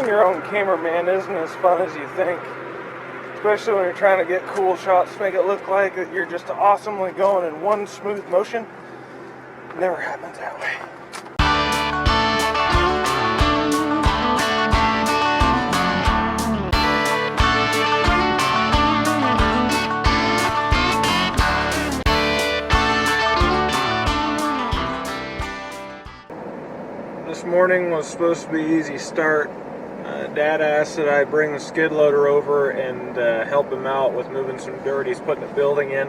Being your own cameraman isn't as fun as you think. Especially when you're trying to get cool shots to make it look like that you're just awesomely going in one smooth motion. It never happens that way. This morning was supposed to be easy start. Dad asked that I bring the skid loader over and help him out with moving some dirt. He's putting a building in.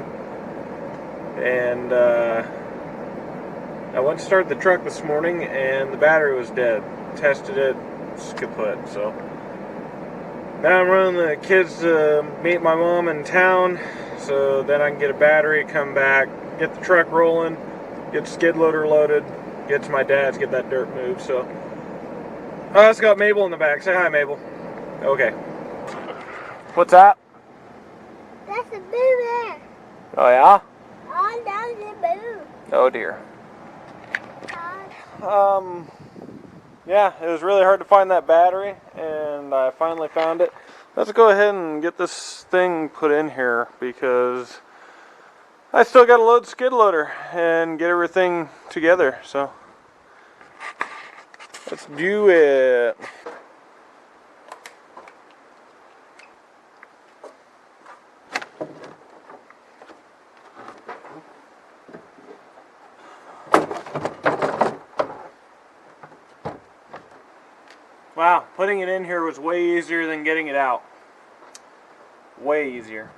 And I went to start the truck this morning and the battery was dead. Tested it, it's kaput. So now I'm running the kids to meet my mom in town, so then I can get a battery, come back, get the truck rolling, get the skid loader loaded, get to my dad's, get that dirt moved. So it's got Mabel in the back. Say hi, Mabel. Okay. What's that? That's a boo there. Oh yeah? Oh, that's a boo. Oh dear. Yeah, it was really hard to find that battery, and I finally found it. Let's go ahead and get this thing put in here, because I still got to load the skid loader and get everything together, so let's do it. Wow, putting it in here was way easier than getting it out. Way easier.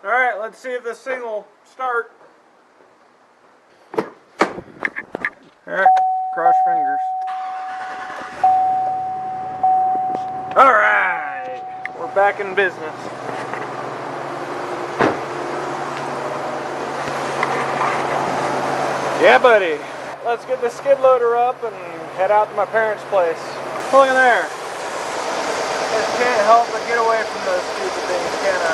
Alright, let's see if this thing will start. Alright, cross fingers. Alright, we're back in business. Yeah, buddy. Let's get the skid loader up and head out to my parents' place. Look at there. Just can't help but get away from those stupid things, can I?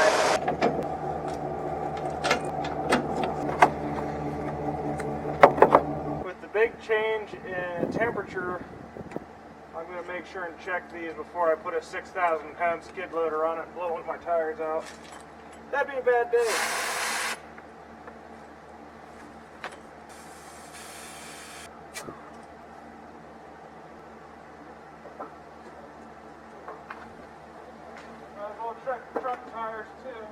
Big change in temperature, I'm going to make sure and check these before I put a 6,000 pound skid loader on it, blowing my tires out. That'd be a bad day. Might as well check the truck tires too.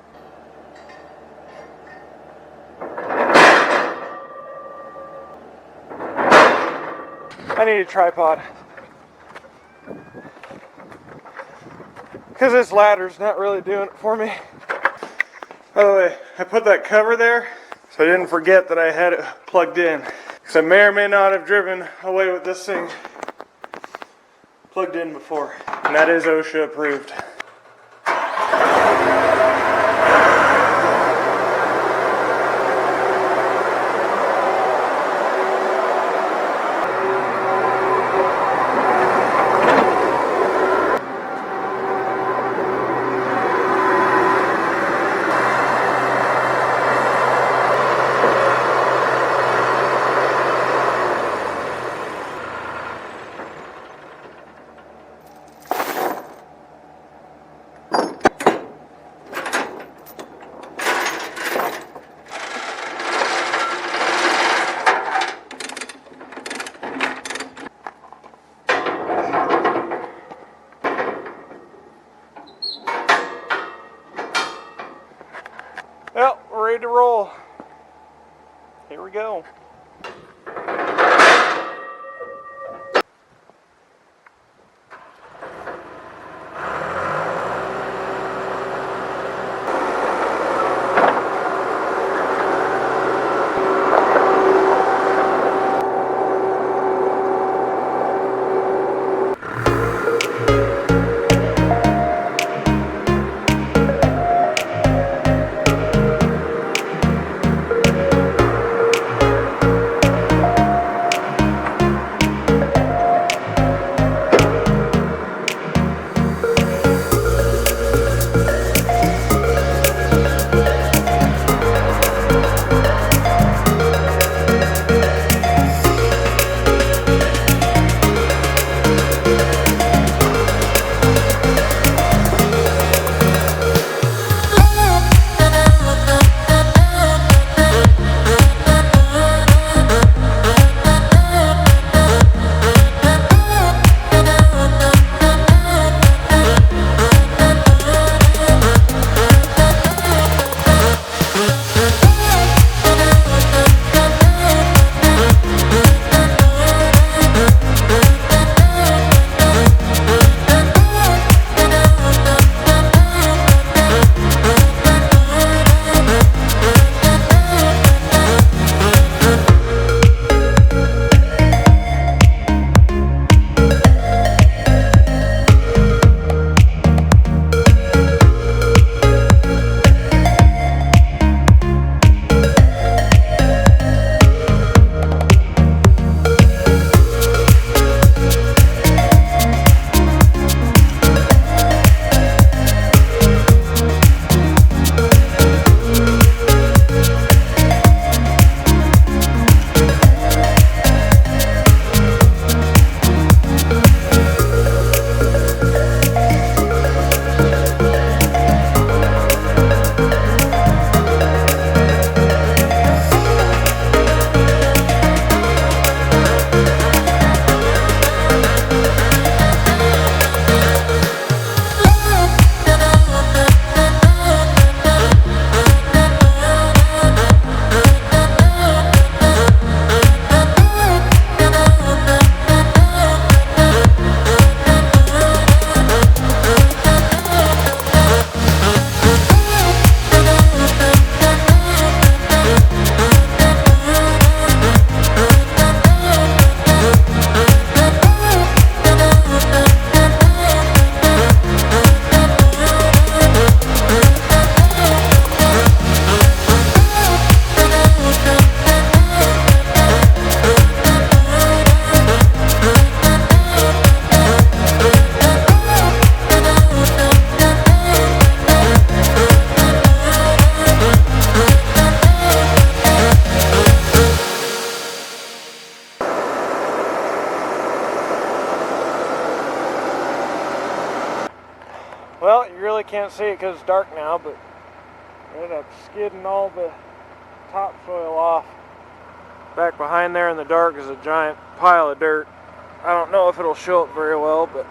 I need a tripod, because this ladder's not really doing it for me. By the way, I put that cover there so I didn't forget that I had it plugged in, because I may or may not have driven away with this thing plugged in before, and that is OSHA approved. Well, we're ready to roll. Here we go. Well, you really can't see it because it's dark now, but I ended up skidding all the topsoil off. Back behind there in the dark is a giant pile of dirt. I don't know if it'll show up very well, but...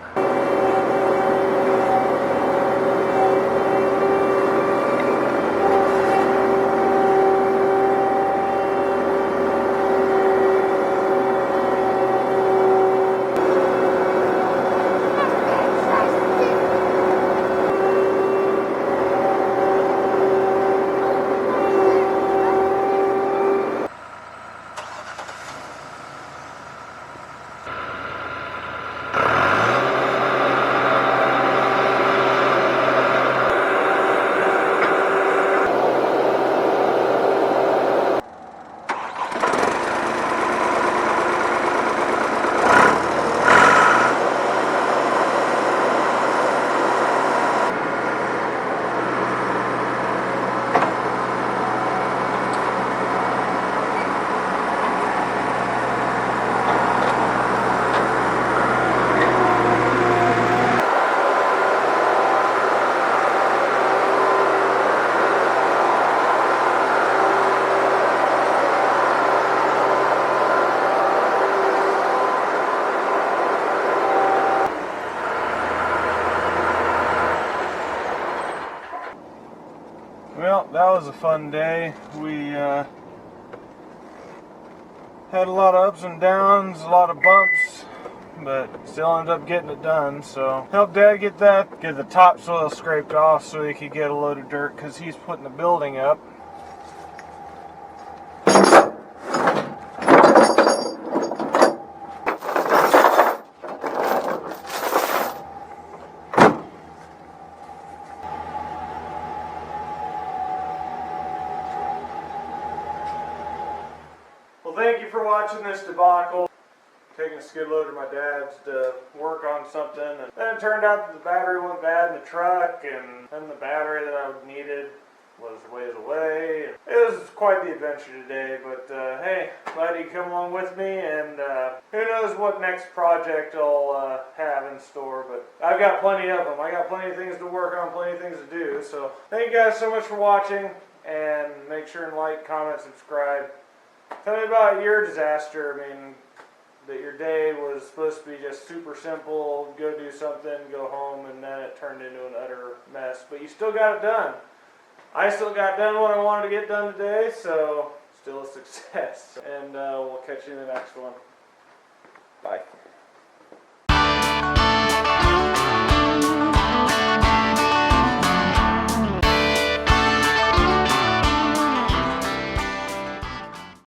Well, that was a fun day. We had a lot of ups and downs, a lot of bumps, but still ended up getting it done. So helped Dad get the topsoil scraped off so he could get a load of dirt because he's putting the building up. Well, thank you for watching this debacle. Taking a skid loader to my dad's to work on something, and then it turned out that the battery went bad in the truck, and then the battery that I needed was ways away. It was quite the adventure today, but hey, glad you come along with me, and who knows what next project I'll have in store, but I've got plenty of them. I got plenty of things to work on, plenty of things to do, so thank you guys so much for watching, and make sure and like, comment, subscribe. Tell me about your disaster. I mean, that your day was supposed to be just super simple, go do something, go home, and then it turned into an utter mess. But you still got it done. I still got done what I wanted to get done today, so still a success. And we'll catch you in the next one. Bye.